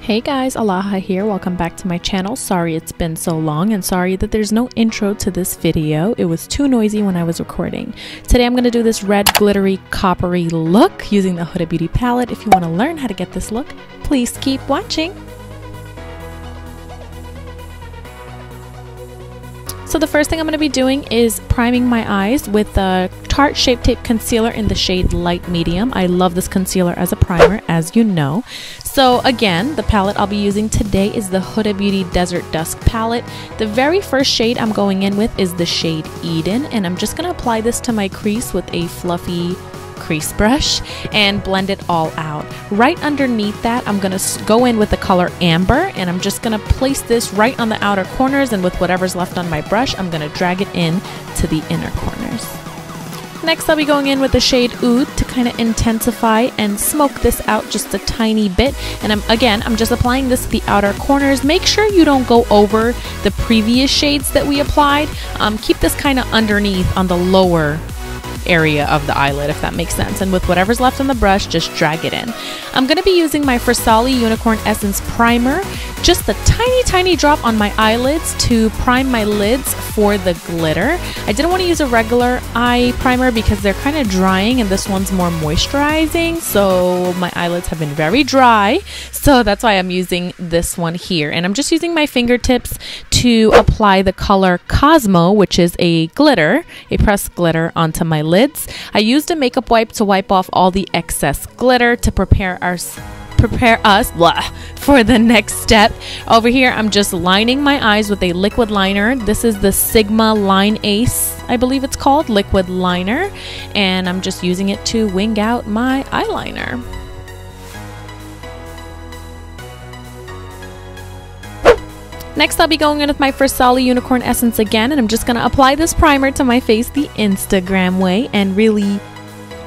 Hey guys, Alaha here. Welcome back to my channel. Sorry it's been so long and sorry that there's no intro to this video. It was too noisy when I was recording. Today I'm going to do this red glittery coppery look using the Hudabeauty palette. If you want to learn how to get this look, please keep watching. So the first thing I'm going to be doing is priming my eyes with the Tarte Shape Tape Concealer in the shade Light Medium. I love this concealer as a primer, as you know. So again, the palette I'll be using today is the Hudabeauty Desert Dusk palette. The very first shade I'm going in with is the shade Eden, and I'm just going to apply this to my crease with a fluffy crease brush and blend it all out. Right underneath that, I'm going to go in with the color Amber, and I'm just going to place this right on the outer corners, and with whatever's left on my brush, I'm going to drag it in to the inner corners. Next, I'll be going in with the shade Oud to kind of intensify and smoke this out just a tiny bit. And I'm just applying this to the outer corners. Make sure you don't go over the previous shades that we applied. Keep this kind of underneath on the lower area of the eyelid, if that makes sense, and with whatever's left on the brush, just drag it in. I'm going to be using my Versali Unicorn Essence Primer, just a tiny drop on my eyelids to prime my lids for the glitter. I didn't want to use a regular eye primer because they're kind of drying and this one's more moisturizing, so my eyelids have been very dry, so that's why I'm using this one here. And I'm just using my fingertips to apply the color Cosmo, which is a glitter, a pressed glitter, onto my lids. I used a makeup wipe to wipe off all the excess glitter to prepare us for the next step. Over here, I'm just lining my eyes with a liquid liner. This is the Sigma Line Ace, I believe it's called, liquid liner, and I'm just using it to wing out my eyeliner. Next, I'll be going in with my Versali Unicorn Essence again, and I'm just going to apply this primer to my face the Instagram way and really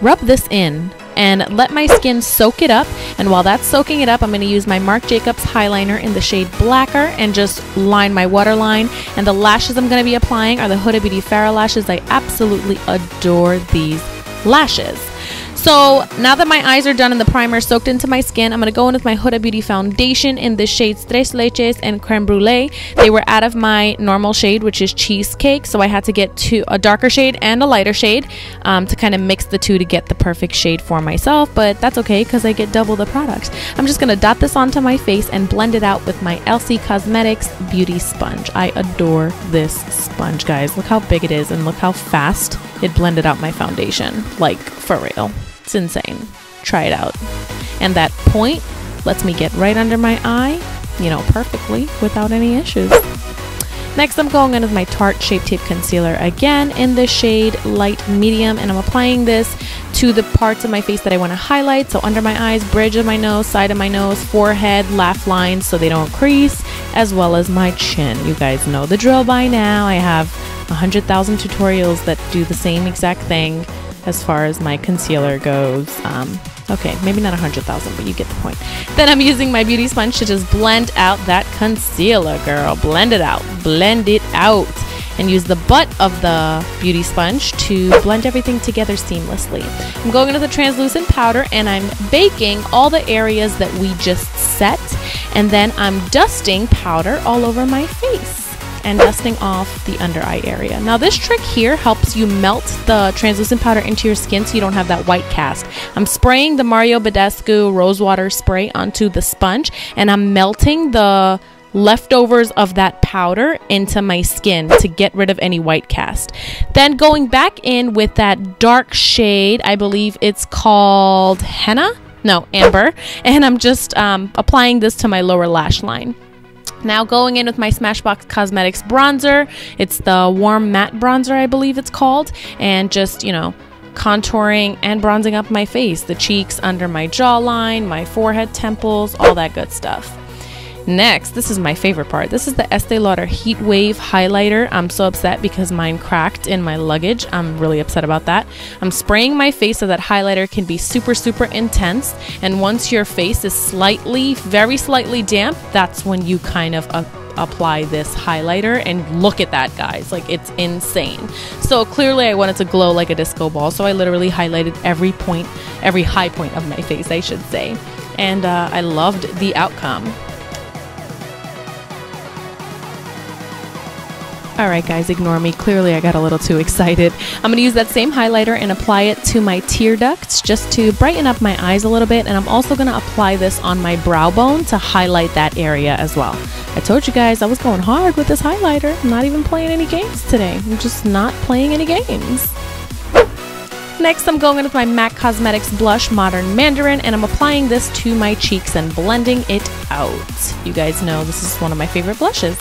rub this in and let my skin soak it up. And while that's soaking it up, I'm going to use my Marc Jacobs highliner in the shade Blacker and just line my waterline. And the lashes I'm going to be applying are the Hudabeauty Farrah lashes. I absolutely adore these lashes. So now that my eyes are done and the primer soaked into my skin, I'm going to go in with my Hudabeauty foundation in the shades Tres Leches and Creme Brûlée. They were out of my normal shade, which is Cheesecake, so I had to get a darker shade and a lighter shade to kind of mix the two to get the perfect shade for myself, but that's okay because I get double the product. I'm just going to dot this onto my face and blend it out with my LC Cosmetics Beauty Sponge. I adore this sponge, guys. Look how big it is and look how fast it blended out my foundation. Like, for real. It's insane. Try it out. And that point lets me get right under my eye, you know, perfectly without any issues. Next, I'm going in with my Tarte Shape Tape Concealer again in the shade Light Medium, and I'm applying this to the parts of my face that I want to highlight. So under my eyes, bridge of my nose, side of my nose, forehead, laugh lines so they don't crease, as well as my chin. You guys know the drill by now. I have 100,000 tutorials that do the same exact thing as far as my concealer goes. Okay, maybe not 100,000, but you get the point. Then I'm using my beauty sponge to just blend out that concealer, girl. Blend it out. Blend it out. And use the butt of the beauty sponge to blend everything together seamlessly. I'm going into the translucent powder and I'm baking all the areas that we just set. And then I'm dusting powder all over my face and dusting off the under eye area. Now this trick here helps you melt the translucent powder into your skin so you don't have that white cast. I'm spraying the Mario Badescu Rose Water spray onto the sponge, and I'm melting the leftovers of that powder into my skin to get rid of any white cast. Then going back in with that dark shade, I believe it's called Amber, and I'm just applying this to my lower lash line. Now going in with my Smashbox Cosmetics bronzer. It's the Warm Matte Bronzer, I believe it's called. And just, you know, contouring and bronzing up my face. The cheeks, under my jawline, my forehead, temples, all that good stuff. Next, this is my favorite part. This is the Estee Lauder Heat Wave Highlighter. I'm so upset because mine cracked in my luggage. I'm really upset about that. I'm spraying my face so that highlighter can be super intense. And once your face is very slightly damp, that's when you kind of apply this highlighter. And look at that, guys. Like, it's insane. So clearly I wanted to glow like a disco ball. So I literally highlighted every high point of my face, I should say. and I loved the outcome. Alright guys, ignore me. Clearly I got a little too excited. I'm going to use that same highlighter and apply it to my tear ducts just to brighten up my eyes a little bit, and I'm also going to apply this on my brow bone to highlight that area as well. I told you guys I was going hard with this highlighter. I'm not even playing any games today. I'm just not playing any games. Next, I'm going in with my MAC Cosmetics blush, Modern Mandarin, and I'm applying this to my cheeks and blending it out. You guys know this is one of my favorite blushes.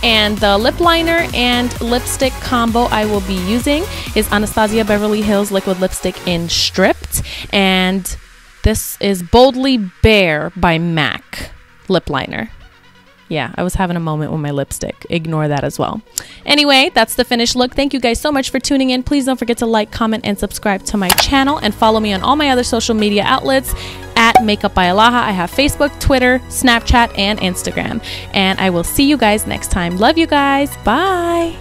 And the lip liner and lipstick combo I will be using is Anastasia Beverly Hills Liquid Lipstick in Stripped. And this is Boldly Bare by MAC lip liner. Yeah, I was having a moment with my lipstick. Ignore that as well. Anyway, that's the finished look. Thank you guys so much for tuning in. Please don't forget to like, comment, and subscribe to my channel. And follow me on all my other social media outlets at Makeup by Alaha. I have Facebook, Twitter, Snapchat, and Instagram. And I will see you guys next time. Love you guys. Bye.